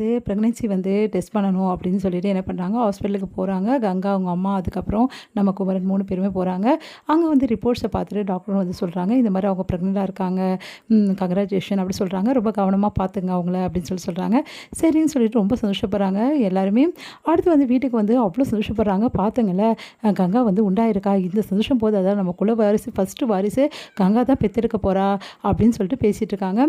வந்து ப்ரெக்னென்சி வந்து டெஸ்ட் பண்ணணும் அப்படின்னு சொல்லிட்டு என்ன பண்ணுறாங்க, ஹாஸ்பிட்டலுக்கு போகிறாங்க. கங்கா, அவங்க அம்மா, அதுக்கப்புறம் நம்ம குமரன் 3 பேருமே போகிறாங்க. அங்கே வந்து ரிப்போர்ட்ஸை பார்த்துட்டு டாக்டரும் வந்து சொல்கிறாங்க, இந்த மாதிரி அவங்க ப்ரெக்னெண்ட்டாக இருக்காங்க, கங்க்ராச்சுலேஷன் அப்படி சொல்கிறாங்க. ரொம்ப கவனமாக பார்த்துங்க அவங்கள அப்படின்னு சொல்கிறாங்க. சரின்னு சொல்லிட்டு ரொம்ப சந்தோஷப்படுறாங்க எல்லாருமே. அடுத்து வந்து வீட்டுக்கு வந்து அவ்வளோ சந்தோஷப்படுறாங்க. பார்த்துங்கள கங்கா வந்து உண்டாயிருக்கா, இந்த சந்தோஷம் போது அதான் நம்ம குல வாரிசு ஃபஸ்ட்டு வாரிசு கங்கா தான் பெற்றெடுக்க போகிறா அப்படின்னு சொல்லிட்டு பேசிகிட்டு இருக்காங்க.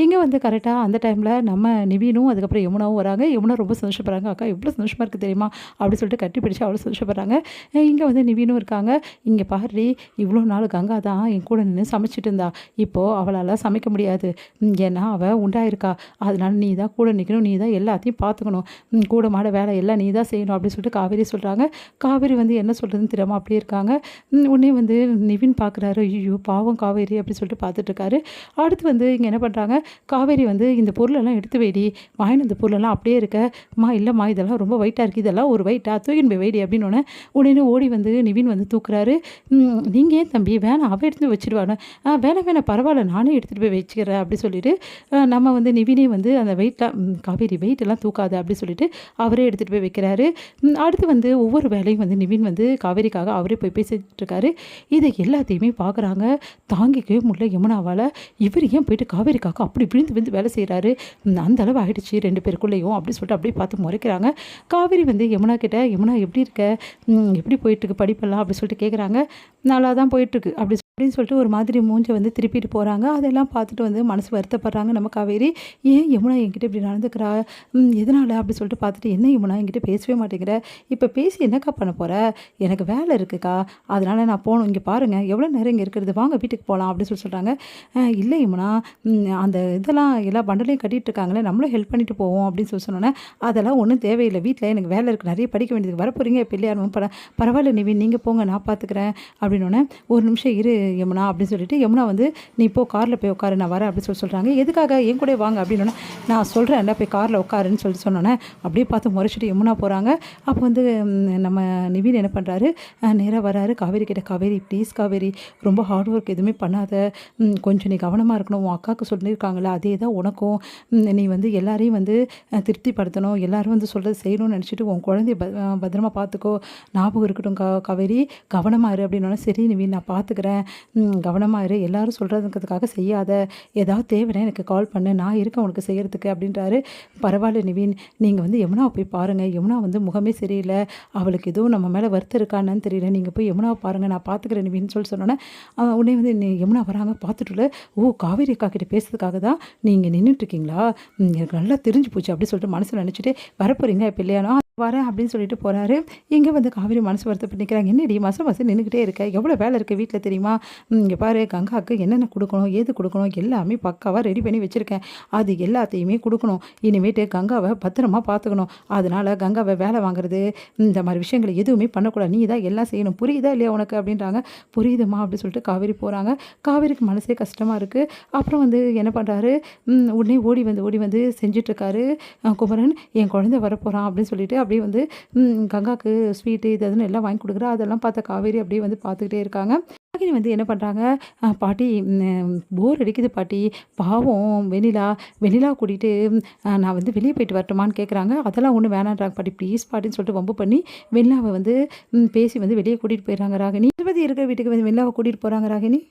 இங்கே வந்து கரெக்டாக அந்த டைமில் நம்ம நிவீனும் அதுக்கப்புறம் யமுனாவும் வராங்க. யமுனா ரொம்ப சந்தோஷப்படுறாங்க. அக்கா எவ்வளோ சந்தோஷமாக இருக்குது தெரியுமா அப்படி சொல்லிட்டு கட்டி பிடிச்சி அவ்வளோ சந்தோஷப்படுறாங்க. இங்கே வந்து நிவீனும் இருக்காங்க. இங்கே பாரு, இவ்வளோ நாள் கங்கா தான் என் கூட நின்று சமைச்சிட்டு இருந்தா, இப்போது அவளால் சமைக்க முடியாது, ஏன்னா அவள் உண்டாயிருக்கா, அதனால நீ தான் கூட நிற்கணும், நீ தான் எல்லாத்தையும் பார்த்துக்கணும், கூட மாட வேலை எல்லாம் நீ தான் செய்யணும் அப்படின்னு சொல்லிட்டு காவேரி சொல்கிறாங்க. காவேரி வந்து என்ன சொல்கிறதுன்னு தெரியாமல் அப்படியே இருக்காங்க. உடனே வந்து நிவின் பார்க்குறாரு, ஐயோ பாவம் காவேரி அப்படி சொல்லிட்டு பார்த்துட்ருக்காரு. அடுத்து வந்து இங்கே என்ன பண்ணுறாங்க, காவேரி வந்து இந்த பொருளெல்லாம் எடுத்து வைடி, வாங்கின இந்த பொருளெல்லாம் அப்படியே இருக்கம்மா, இல்லைம்மா இதெல்லாம் ரொம்ப வெயிட்டாக இருக்குது, இதெல்லாம் ஒரு வெயிட்டாக தூக்கின்னு போய் வைடி அப்படின்னு உடனே ஓடி வந்து நிவின் வந்து தூக்குறாரு. நீங்கள் ஏன் தம்பி வேணாம், அவள் எடுத்து போய் வச்சுடுவானு, வேணாம் பரவாயில்ல நானே எடுத்துகிட்டு போய் வச்சுக்கிறேன் அப்படி சொல்லிட்டு நம்ம வந்து நிவினே வந்து அந்த வெயிட்லாம் காவேரி வெயிட்டெல்லாம் தூக்காது அப்படி சொல்லிட்டு அவரே எடுத்துகிட்டு போய் வைக்கிறாரு. அடுத்து வந்து ஒவ்வொரு வேலையும் வந்து நிவின் வந்து காவேரிக்காக அவரே போய் பேசிகிட்டு இருக்காரு. இதை எல்லாத்தையுமே பார்க்குறாங்க. தாங்கிக்கவே முடியல யமுனாவால். இவர் ஏன் போயிட்டு காவேரிக்காக அப்படி விழுந்து விழுந்து வேலை செய்கிறாரு, அந்த அளவு ஆகிடுச்சு 2 பேருக்குள்ளேயும் அப்படி சொல்லிட்டு அப்படியே பார்த்து முறைக்கிறாங்க. காவேரி வந்து யமுனா கிட்ட, யமுனா எப்படி இருக்க, எப்படி போயிட்டுருக்கு படிப்பெல்லாம் அப்படி சொல்லிட்டு கேட்குறாங்க. நல்லா தான் போயிட்டுருக்கு அப்படின்னு சொல்லிட்டு ஒரு மாதிரி மூஞ்சை வந்து திருப்பிட்டு போகிறாங்க. அதெல்லாம் பார்த்துட்டு வந்து மனசு வருத்தப்படுறாங்க நம்ம காவேரி. ஏன் யமுனா என்கிட்ட இப்படி நடந்துக்கிறா, எதனால் அப்படி சொல்லிட்டு பார்த்துட்டு, என்ன யமுனா என்கிட்ட பேசவே மாட்டேங்கிற, இப்போ பேசி என்னக்கா பண்ண போகிற, எனக்கு வேலை இருக்குக்கா அதனால் நான் போகணும், இங்கே பாருங்கள் எவ்வளோ நேரம் இங்கே இருக்கிறது, வாங்க வீட்டுக்கு போகலாம் அப்படின்னு சொல்கிறாங்க. இல்லை யமுனா, அந்த இதெல்லாம் எல்லா பண்டலையும் கட்டிகிட்டு இருக்காங்களே, நம்மளும் ஹெல்ப் பண்ணிட்டு போவோம் அப்படின்னு சொன்னோன்னே, அதெல்லாம் ஒன்றும் தேவையில்லை, வீட்டில் எனக்கு வேலை இருக்குது, நிறைய படிக்க வேண்டியது, வரப்போகிறீங்க பிள்ளையாரும் பரவாயில்ல நிவின் நீங்கள் போங்க நான் பார்த்துக்கிறேன் அப்படின்னோடனே, ஒரு நிமிஷம் இரு யமுனா அப்படின்னு சொல்லிட்டு யமுனா வந்து நீ இப்போ காரில் போய் உட்காரு நான் வரேன் அப்படின்னு சொல்கிறாங்க. எதுக்காக என் கூட வாங்க அப்படின்னோடனே, நான் சொல்கிறேன் போய் காரில் உட்காருன்னு சொல்லிட்டு சொன்னோன்னே அப்படியே பார்த்து முறைச்சிட்டு யமுனா போகிறாங்க. அப்போ வந்து நம்ம நிவின் என்ன பண்ணுறாரு, நேராக வராரு காவேரி கிட்ட, காவேரி ப்ளீஸ் காவேரி, ரொம்ப ஹார்ட் ஒர்க் எதுவுமே பண்ணாத, கொஞ்சம் நீ கவனமாக இருக்கணும், உன் அக்காவுக்கு சொல்லியிருக்காங்களே அதே தான் உனக்கும், நீ வந்து எல்லாரையும் வந்து திருப்திப்படுத்தணும், எல்லோரும் வந்து சொல்கிறது செய்யணும்னு நினச்சிட்டு உன் குழந்தைய பத்திரமா பார்த்துக்கோ, ஞாபகம் இருக்கட்டும் காவேரி, கவனமாக இரு அப்படின்னோடனே, சரி நிவின் நான் பார்த்துக்கிறேன், கவனமாக இரு, எல்லோரும் சொல்கிறதுக்காக செய்யாத, ஏதாவது தேவைன்னா எனக்கு கால் பண்ணு, நான் இருக்கேன் உனக்கு செய்கிறதுக்கு அப்படின்றாரு. பரவாயில்ல நிவின், நீங்கள் வந்து யமுனாவை போய் பாருங்கள், யமுனா வந்து முகமே சரியில்லை, அவளுக்கு எதுவும் நம்ம மேலே வருத்தம் இருக்கான்னு தெரியல, நீங்கள் போய் யமுனாவை பாருங்கள் நான் பார்த்துக்கிறேன் நிவின்னு சொன்னோன்னே, உடனே வந்து யமுனா வராங்க. பார்த்துட்டுல, ஓ காவேரி அக்கா கிட்டே பேசுறதுக்காக தான் நீங்கள் நின்றுட்டுருக்கீங்களா, எனக்கு நல்லா தெரிஞ்சு போச்சு அப்படி சொல்லிட்டு மனசில் நினச்சிட்டு, வரப்போகிறீங்க பிள்ளையானோ வரேன் அப்படின்னு சொல்லிட்டு போகிறாரு. இங்கே வந்து காவேரி மனசு வருத்தப்பட்டு நிற்கிறாங்க. என்னடி மாதம் நின்றுக்கிட்டே இருக்க, எவ்வளோ வேலை இருக்குது வீட்டில் தெரியுமா, இங்கே பாரு கங்காவுக்கு என்னென்ன கொடுக்கணும் ஏது கொடுக்கணும் எல்லாமே பக்காவாக ரெடி பண்ணி வச்சுருக்கேன், அது எல்லாத்தையுமே கொடுக்கணும், இனிமேட்டு கங்காவை பத்திரமா பார்த்துக்கணும், அதனால் கங்காவை வேலை வாங்குறது இந்த மாதிரி விஷயங்களை எதுவுமே பண்ணக்கூடாது, நீ தான் எல்லாம் செய்யணும், புரியுதா இல்லையா உனக்கு அப்படின்றாங்க. புரியுதுமா அப்படின்னு சொல்லிட்டு காவேரி போகிறாங்க. காவேரிக்கு மனசே கஷ்டமாக இருக்குது. அப்புறம் வந்து என்ன பண்ணுறாரு, உடனே ஓடி வந்து செஞ்சிட்ருக்காரு குமரன், என் குழந்தை வரப்போகிறான் அப்படின்னு சொல்லிட்டு அப்படியே வந்து கங்காவுக்கு ஸ்வீட்டு இது அதுன்னு எல்லாம் வாங்கி கொடுக்குறா. அதெல்லாம் பார்த்த காவேரி அப்படியே வந்து பார்த்துக்கிட்டே இருக்காங்க. ராகினி வந்து என்ன பண்ணுறாங்க, பாட்டி போர் அடிக்குது பாட்டி, பாவம் வெண்ணிலா கூட்டிகிட்டு நான் வந்து வெளியே போயிட்டு வரட்டுமான்னு கேட்குறாங்க. அதெல்லாம் ஒன்றும் வேணான்றாங்க பாட்டி, ப்ளீஸ் பாட்டின்னு சொல்லிட்டு வம்பு பண்ணி வெண்ணிலாவை வந்து பேசி வந்து வெளியே கூட்டிகிட்டு போயிடுறாங்க ராகினி. திருப்பதி இருக்கிற வீட்டுக்கு வந்து வெண்ணிலாவை கூட்டிகிட்டு போகிறாங்க ராகினி.